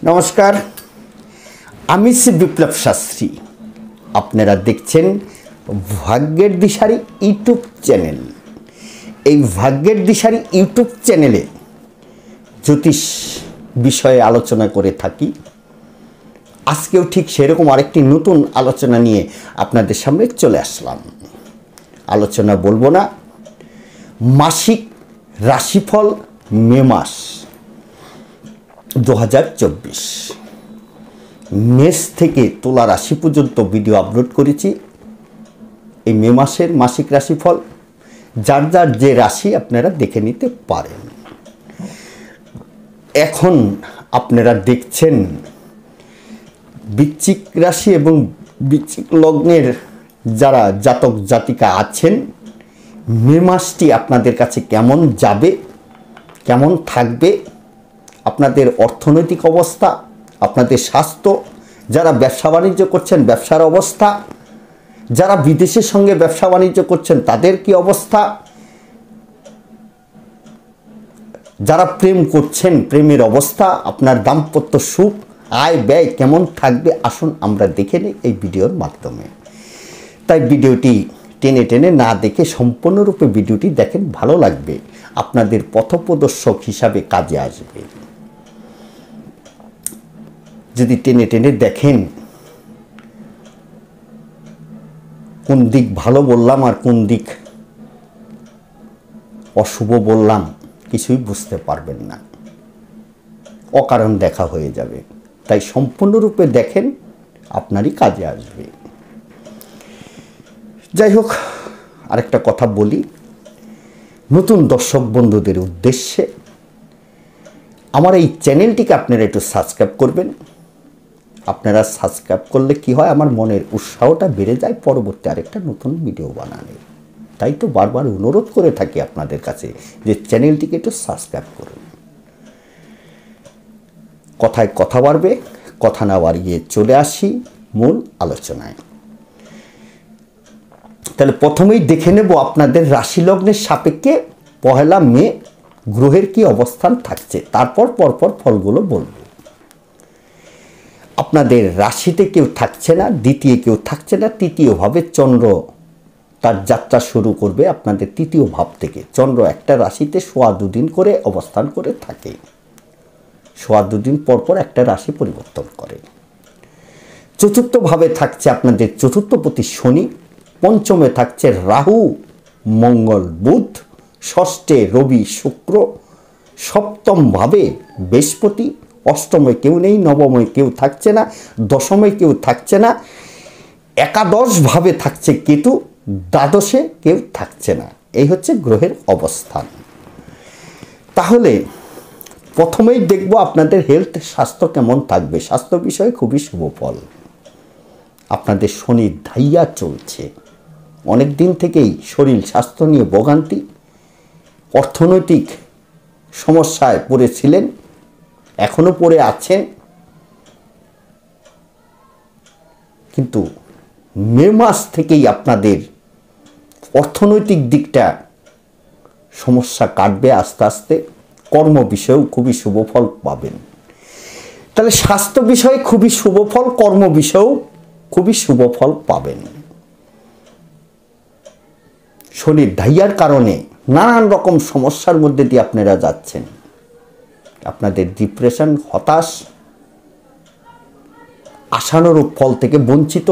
নমস্কার, আমি শ্রী বিপ্লব শাস্ত্রী। আপনারা দেখছেন ভাগ্যের দিশারি ইউটিউব চ্যানেল। এই ভাগ্যের দিশারি ইউটিউব চ্যানেলে জ্যোতিষ বিষয়ে আলোচনা করে থাকি। আজকেও ঠিক সেরকম আরেকটি নতুন আলোচনা নিয়ে আপনাদের সামনে চলে আসলাম। আলোচনা বলবো না, মাসিক রাশিফল মে মাস 2024 মেষ থেকে তুলা রাশি পর্যন্ত ভিডিও আপলোড করেছি। এই মে মাসের মাসিক রাশিফল যার যার যে রাশি আপনারা দেখে নিতে পারেন। এখন আপনারা দেখছেন বৃশ্চিক রাশি এবং বৃশ্চিক লগ্নের যারা জাতক জাতিকা আছেন, মে মাসটি আপনাদের কাছে কেমন যাবে, কেমন থাকবে, আপনাদের অর্থনৈতিক অবস্থা, আপনাদের স্বাস্থ্য, যারা ব্যবসা বাণিজ্য করছেন ব্যবসার অবস্থা, যারা বিদেশের সঙ্গে ব্যবসা বাণিজ্য করছেন তাদের কি অবস্থা, যারা প্রেম করছেন প্রেমের অবস্থা, আপনার দাম্পত্য সুখ, আয় ব্যয় কেমন থাকবে, আসুন আমরা দেখে নিই এই ভিডিওর মাধ্যমে। তাই ভিডিওটি টেনে টেনে না দেখে সম্পূর্ণরূপে ভিডিওটি দেখেন, ভালো লাগবে, আপনাদের পথপ্রদর্শক হিসাবে কাজে আসবে। যদি টেনে টেনে দেখেন কোন দিক ভালো বললাম আর কোন দিক অশুভ বললাম কিছুই বুঝতে পারবেন না, অকারণ দেখা হয়ে যাবে। তাই সম্পূর্ণরূপে দেখেন, আপনারই কাজে আসবে। যাই হোক, আরেকটা কথা বলি নতুন দর্শক বন্ধুদের উদ্দেশ্যে, আমার এই চ্যানেলটিকে আপনারা একটু সাবস্ক্রাইব করবেন। আপনারা সাবস্ক্রাইব করলে কি হয়, আমার মনের উৎসাহটা বেড়ে যায় পরবর্তী আরেকটা নতুন ভিডিও বানানোর। তাই তো বারবার অনুরোধ করে থাকি আপনাদের কাছে যে চ্যানেলটিকে একটু সাবস্ক্রাইব করুন। কথায় কথা বাড়বে, কথা না বাড়িয়ে চলে আসি মূল আলোচনায়। তাহলে প্রথমেই দেখে নেব আপনাদের রাশি লগ্নের সাপেক্ষে 1 মে গ্রহের কি অবস্থান থাকছে, তারপর পরপর ফলগুলো বলব। আপনাদের রাশিতে কেউ থাকছে না, দ্বিতীয় কেউ থাকছে না, তৃতীয়ভাবে চন্দ্র তার যাত্রা শুরু করবে আপনাদের তৃতীয় ভাব থেকে। চন্দ্র একটা রাশিতে 2.5 দিন করে অবস্থান করে থাকে, 2.5 দিন পরপর একটা রাশি পরিবর্তন করে। চতুর্থভাবে থাকছে আপনাদের চতুর্থপতি শনি, পঞ্চমে থাকছে রাহু মঙ্গল বুধ, ষষ্ঠে রবি শুক্র, সপ্তমভাবে বৃহস্পতি, অষ্টমে কেউ নেই, নবমে কেউ থাকছে না, দশমে কেউ থাকছে না, একাদশভাবে থাকছে কেতু, দ্বাদশে কেউ থাকছে না। এই হচ্ছে গ্রহের অবস্থান। তাহলে প্রথমেই দেখব আপনাদের হেলথ, স্বাস্থ্য কেমন থাকবে। স্বাস্থ্য বিষয়ে খুবই শুভ ফল। আপনাদের শনি ধাইয়া চলছে, অনেক দিন থেকেই শরীর স্বাস্থ্য নিয়ে ভোগান্তি, অর্থনৈতিক সমস্যায় পড়েছিলেন, এখনো পড়ে আছেন, কিন্তু মে মাস থেকেই আপনাদের অর্থনৈতিক দিকটা সমস্যা কাটবে আস্তে আস্তে। কর্ম বিষয়েও খুবই শুভ ফল পাবেন। তাহলে স্বাস্থ্য বিষয়ে খুবই শুভ ফল, কর্ম বিষয়েও খুবই শুভ ফল পাবেন। শনির ধাইয়ার কারণে নানান রকম সমস্যার মধ্যে দিয়ে আপনারা যাচ্ছেন। আপনাদের ডিপ্রেশন, হতাশ, আশানুরূপ ফল থেকে বঞ্চিত,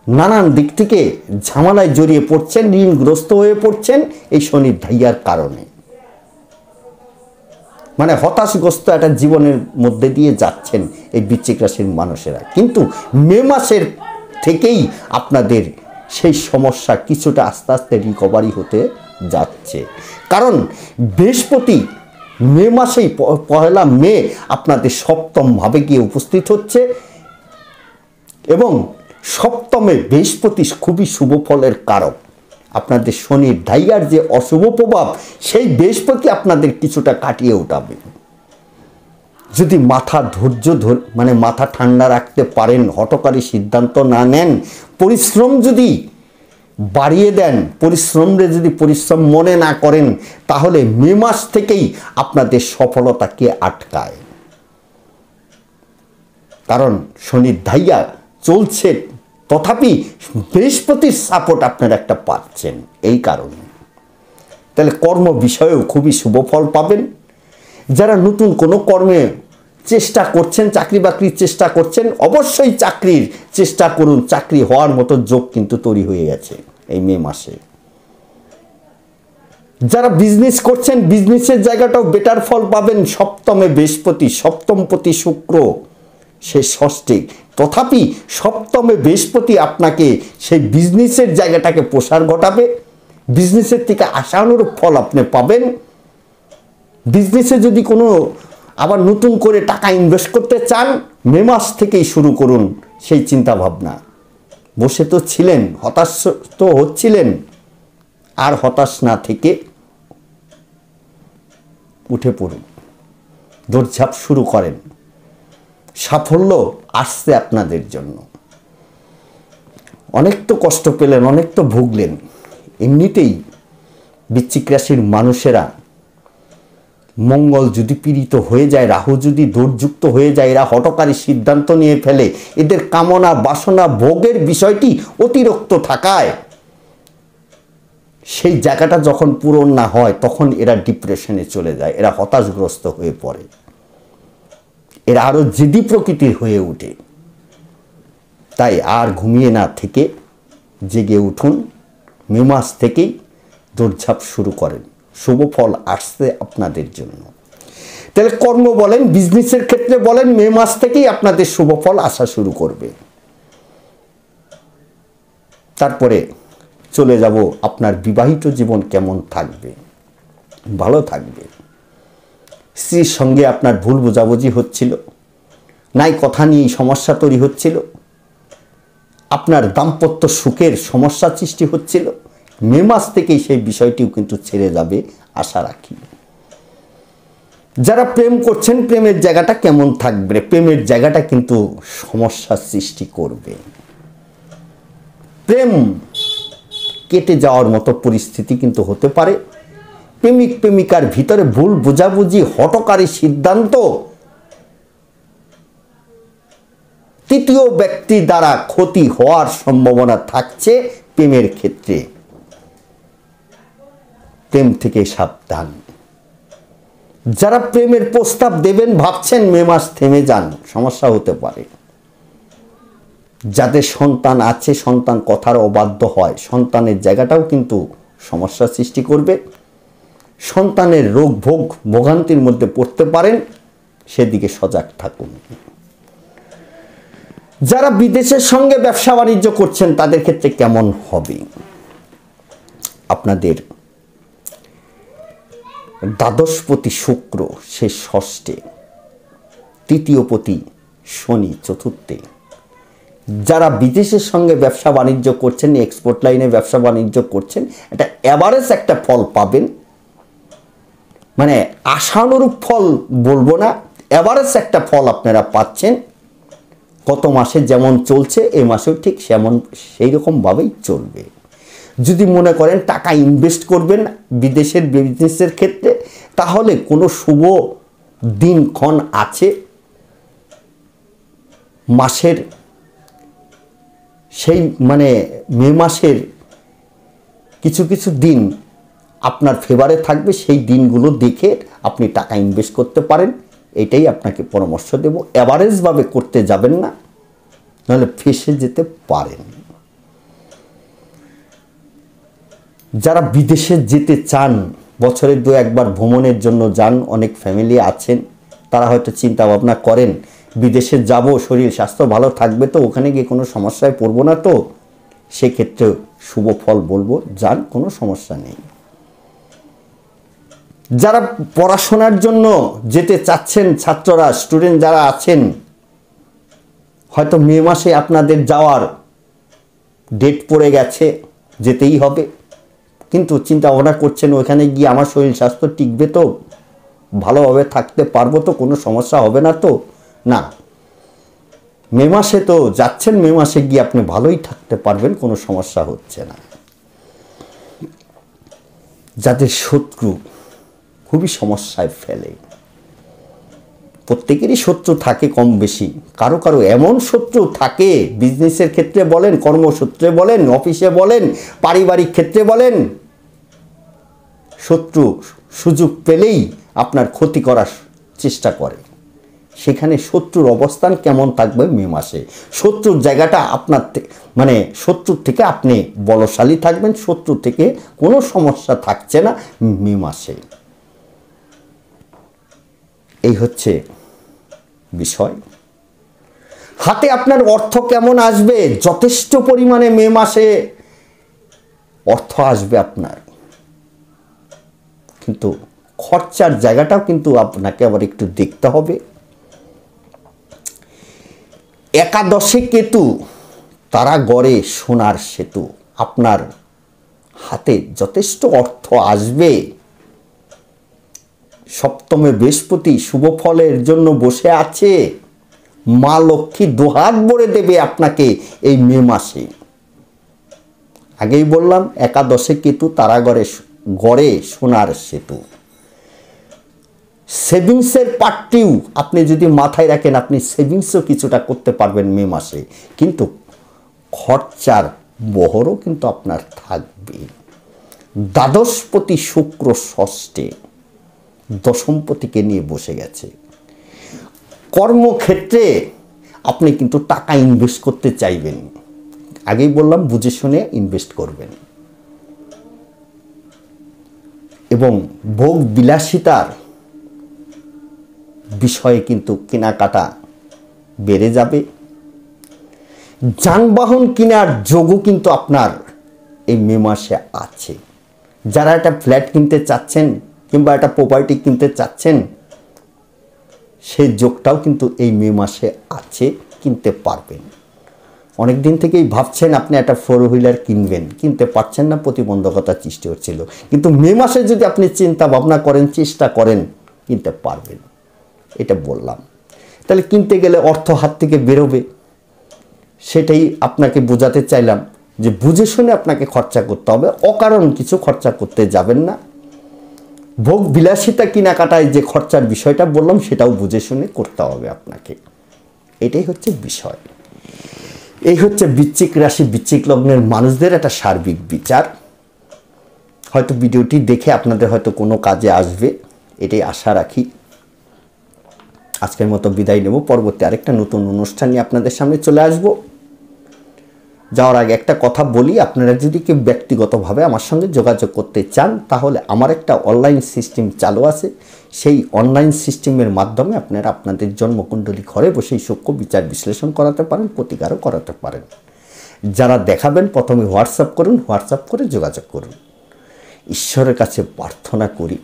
নানান দিক থেকে ঝামেলায় জড়িয়ে পড়ছেন, ঋণগ্রস্ত হয়ে পড়ছেন এই শনির ধাইয়ার কারণে। মানে হতাশগ্রস্ত একটা জীবনের মধ্যে দিয়ে যাচ্ছেন এই বৃশ্চিক রাশির মানুষেরা। কিন্তু মে মাসের থেকেই আপনাদের সেই সমস্যা কিছুটা আস্তে আস্তে রিকভারি হতে যাচ্ছে। কারণ বৃহস্পতি মে মাসেই 1 মে আপনাদের সপ্তমভাবে গিয়ে উপস্থিত হচ্ছে, এবং সপ্তমে বৃহস্পতি খুবই শুভ ফলের কারক। আপনাদের শনির ধাইয়ার যে অশুভ প্রভাব, সেই বৃহস্পতি আপনাদের কিছুটা কাটিয়ে উঠাবে। যদি মাথা মাথা ঠান্ডা রাখতে পারেন, হঠকারী সিদ্ধান্ত না নেন, পরিশ্রম যদি বাড়িয়ে দেন, যদি পরিশ্রম মনে না করেন, তাহলে মে মাস থেকেই আপনাদের সফলতাকে আটকায়। কারণ শনির ধাইয়া চলছে, তথাপি বৃহস্পতির সাপোর্ট আপনারা একটা পাচ্ছেন এই কারণে। তাহলে কর্ম বিষয়েও খুবই শুভ ফল পাবেন। যারা নতুন কোনো কর্মে চেষ্টা করছেন, চাকরি বাকরির চেষ্টা করছেন, অবশ্যই চাকরির চেষ্টা করুন। চাকরি হওয়ার মতো যোগ কিন্তু তৈরি হয়ে গেছে এই মে মাসে। যারা বিজনেস করছেন, বিজনেসের জায়গাটাও বেটার ফল পাবেন। সপ্তমে বৃহস্পতি, সপ্তমপতি শুক্র, সে ষষ্ঠে, তথাপি সপ্তমে বৃহস্পতি আপনাকে সেই বিজনেসের জায়গাটাকে প্রসার ঘটাবে। বিজনেসের থেকে আশানুরূপ ফল আপনি পাবেন। বিজনেসে যদি কোনো আবার নতুন করে টাকা ইনভেস্ট করতে চান, মে মাস থেকেই শুরু করুন সেই চিন্তা ভাবনা। বসে তো ছিলেন, হতাশ তো হচ্ছিলেন, আর হতাশ না থেকে উঠে পড়ুন, দৌড়ঝাঁপ শুরু করেন। সাফল্য আসছে আপনাদের জন্য। অনেক তো কষ্ট পেলেন, অনেক তো ভুগলেন। এমনিতেই বৃশ্চিক রাশির মানুষেরা মঙ্গল যদি পীড়িত হয়ে যায়, রাহু যদি দৌড়যুক্ত হয়ে যায়, এরা হঠকারী সিদ্ধান্ত নিয়ে ফেলে। এদের কামনা বাসনা ভোগের বিষয়টি অতিরিক্ত থাকায় সেই জায়গাটা যখন পূরণ না হয় তখন এরা ডিপ্রেশনে চলে যায়, এরা হতাশগ্রস্ত হয়ে পড়ে, এরা আরো জেদি প্রকৃতির হয়ে ওঠে। তাই আর ঘুমিয়ে না থেকে জেগে উঠুন, মে মাস থেকেই দৌড়ঝাঁপ শুরু করেন। শুভ ফল আসছে আপনাদের জন্য। তাহলে কর্ম বলেন, বিজনেসের ক্ষেত্রে বলেন, মে মাস থেকেই আপনাদের শুভ ফল আসা শুরু করবে। তারপরে চলে যাব আপনার বিবাহিত জীবন কেমন থাকবে। ভালো থাকবে। স্ত্রীর সঙ্গে আপনার ভুল বোঝাবুঝি হচ্ছিল, নাই কথা নিয়েই সমস্যা তৈরি হচ্ছিল, আপনার দাম্পত্য সুখের সমস্যা সৃষ্টি হচ্ছিল, মে মাস থেকেই সেই বিষয়টিও কিন্তু ছেড়ে যাবে আশা রাখি। যারা প্রেম করছেন, প্রেমের জায়গাটা কেমন থাকবে? প্রেমের জায়গাটা কিন্তু সমস্যার সৃষ্টি করবে। প্রেম কেটে যাওয়ার মতো পরিস্থিতি কিন্তু হতে পারে। প্রেমিক প্রেমিকার ভিতরে ভুল বোঝাবুঝি, হঠকারী সিদ্ধান্ত, তৃতীয় ব্যক্তি দ্বারা ক্ষতি হওয়ার সম্ভাবনা থাকছে প্রেমের ক্ষেত্রে। প্রেম থেকে সাবধান। যারা প্রেমের প্রস্তাব দেবেন ভাবছেন, মে মাস থেমে যান, সমস্যা হতে পারে। যাদের সন্তান আছে, সন্তান কথার অবাধ্য হয়, সন্তানের জায়গাটাও কিন্তু সমস্যা সৃষ্টি করবে। সন্তানের রোগ ভোগ ভোগান্তির মধ্যে পড়তে পারেন, সেদিকে সজাগ থাকুন। যারা বিদেশের সঙ্গে ব্যবসা বাণিজ্য করছেন তাদের ক্ষেত্রে কেমন হবে? আপনাদের দ্বাদশপতি শুক্র সে ষষ্ঠে, তৃতীয়পতি শনি চতুর্থে। যারা বিদেশের সঙ্গে ব্যবসা বাণিজ্য করছেন, এক্সপোর্ট লাইনে ব্যবসা বাণিজ্য করছেন, এটা এভারেজ একটা ফল পাবেন। মানে আশানুরূপ ফল বলবো না, এভারেজ একটা ফল আপনারা পাচ্ছেন। গত মাসে যেমন চলছে এই মাসেও ঠিক সেই রকমভাবেই চলবে। যদি মনে করেন টাকা ইনভেস্ট করবেন বিদেশের বিজনেসের ক্ষেত্রে, তাহলে কোনো শুভ দিনক্ষণ আছে। মাসের সেই মে মাসের কিছু কিছু দিন আপনার ফেভারে থাকবে, সেই দিনগুলো দেখে আপনি টাকা ইনভেস্ট করতে পারেন। এটাই আপনাকে পরামর্শ দেব। অ্যাভারেজভাবে করতে যাবেন না, নাহলে ফেঁসে যেতে পারেন। যারা বিদেশে যেতে চান, বছরে 2-1 ভ্রমণের জন্য যান, অনেক ফ্যামিলি আছেন, তারা হয়তো চিন্তা ভাবনা করেন বিদেশে যাব, শরীর স্বাস্থ্য ভালো থাকবে তো, ওখানে গিয়ে কোনো সমস্যায় পড়বো না তো, সেক্ষেত্রে শুভ ফল বলবো, যান, কোনো সমস্যা নেই। যারা পড়াশোনার জন্য যেতে চাচ্ছেন, ছাত্ররা, স্টুডেন্ট যারা আছেন, হয়তো মে মাসে আপনাদের যাওয়ার ডেট পড়ে গেছে, যেতেই হবে, কিন্তু চিন্তা ভাবনা করছেন ওখানে গিয়ে আমার শরীর স্বাস্থ্য টিকবে তো, ভালোভাবে থাকতে পারবো তো, কোনো সমস্যা হবে না তো? না, মে মাসে তো যাচ্ছেন, মে মাসে গিয়ে আপনি ভালোই থাকতে পারবেন, কোনো সমস্যা হচ্ছে না। যাদের শত্রু খুবই সমস্যায় ফেলে, প্রত্যেকেরই শত্রু থাকে কম বেশি, কারো কারো এমন শত্রু থাকে, বিজনেসের ক্ষেত্রে বলেন, কর্মসূত্রে বলেন, অফিসে বলেন, পারিবারিক ক্ষেত্রে বলেন, শত্রু সুযোগ পেলেই আপনার ক্ষতি করার চেষ্টা করে। সেখানে শত্রুর অবস্থান কেমন থাকবে মে মাসে? শত্রুর জায়গাটা আপনার মানে শত্রুর থেকে আপনি বলশালী থাকবেন, শত্রু থেকে কোনো সমস্যা থাকছে না মে মাসে। এই হচ্ছে বিষয়। হাতে আপনার অর্থ কেমন আসবে? যথেষ্ট পরিমাণে মে মাসে অর্থ আসবে আপনার, কিন্তু খরচার জায়গাটাও কিন্তু আপনাকে আবার একটু দেখতে হবে। একাদশে কেতু, তারা গড়ে সোনার সেতু। আপনার হাতে যথেষ্ট অর্থ আসবে। সপ্তমে বৃহস্পতি শুভ ফলের জন্য বসে আছে। মা লক্ষ্মী দুহাত ভরে দেবে আপনাকে এই মে মাসে। আগেই বললাম একাদশে কেতু, তারা গড়ে সোনার সেতু। সেভিংসের পার্টটিও আপনি যদি মাথায় রাখেন, আপনি সেভিংসও কিছুটা করতে পারবেন মে মাসে, কিন্তু খরচার বহরও কিন্তু আপনার থাকবে। দ্বাদশপতি শুক্র ষষ্ঠে, দশমপতিকে নিয়ে বসে গেছে। কর্মক্ষেত্রে আপনি কিন্তু টাকা ইনভেস্ট করতে চাইবেন, আগেই বললাম বুঝে শুনে ইনভেস্ট করবেন। এবং ভোগ বিলাসিতার বিষয়ে কিন্তু কেনাকাটা বেড়ে যাবে। যানবাহন কেনার যোগও কিন্তু আপনার এই মে মাসে আছে। যারা একটা ফ্ল্যাট কিনতে চাচ্ছেন কিংবা একটা প্রপার্টি কিনতে চাচ্ছেন, সেই যোগটাও কিন্তু এই মে মাসে আছে, কিনতে পারবেন। অনেক দিন থেকেই ভাবছেন আপনি একটা 4 হুইলার কিনবেন, কিনতে পারছেন না, প্রতিবন্ধকতা সৃষ্টি হচ্ছিল, কিন্তু মে মাসে যদি আপনি চিন্তা ভাবনা করেন, চেষ্টা করেন, কিনতে পারবেন। এটা বললাম। তাহলে কিনতে গেলে অর্থ হাত থেকে বেরোবে, সেটাই আপনাকে বোঝাতে চাইলাম যে বুঝে শুনে আপনাকে খরচা করতে হবে, অকারণ কিছু খরচা করতে যাবেন না। ভোগ বিলাসিতা কেনাকাটায় যে খরচার বিষয়টা বললাম, সেটাও বুঝে শুনে করতে হবে আপনাকে। এটাই হচ্ছে বিষয়। এই হচ্ছে বৃশ্চিক রাশি, বৃশ্চিক লগ্নের মানুষদের একটা সার্বিক বিচার। হয়তো ভিডিওটি দেখে আপনাদের হয়তো কোনো কাজে আসবে, এটাই আশা রাখি। আজকের মতো বিদায় নেব। পরবর্তী আরেকটা নতুন অনুষ্ঠান নিয়ে আপনাদের সামনে চলে আসব। যাওয়ার আগে একটা কথা বলি, আপনারা যদি কেউ ব্যক্তিগতভাবে আমার সঙ্গে যোগাযোগ করতে চান, তাহলে আমার একটা অনলাইন সিস্টেম চালু আছে। সেই অনলাইন সিস্টেমের মাধ্যমে আপনারা আপনাদের জন্মকুণ্ডলী ঘরে বসেই সূক্ষ্ম বিচার বিশ্লেষণ করাতে পারেন, প্রতিকারও করাতে পারেন। যারা দেখাবেন প্রথমে হোয়াটসঅ্যাপ করুন, হোয়াটসঅ্যাপ করে যোগাযোগ করুন। ঈশ্বরের কাছে প্রার্থনা করি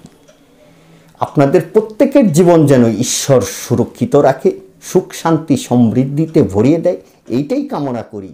আপনাদের প্রত্যেকের জীবন যেন ঈশ্বর সুরক্ষিত রাখে, সুখ শান্তি সমৃদ্ধিতে ভরিয়ে দেয়, এইটাই কামনা করি।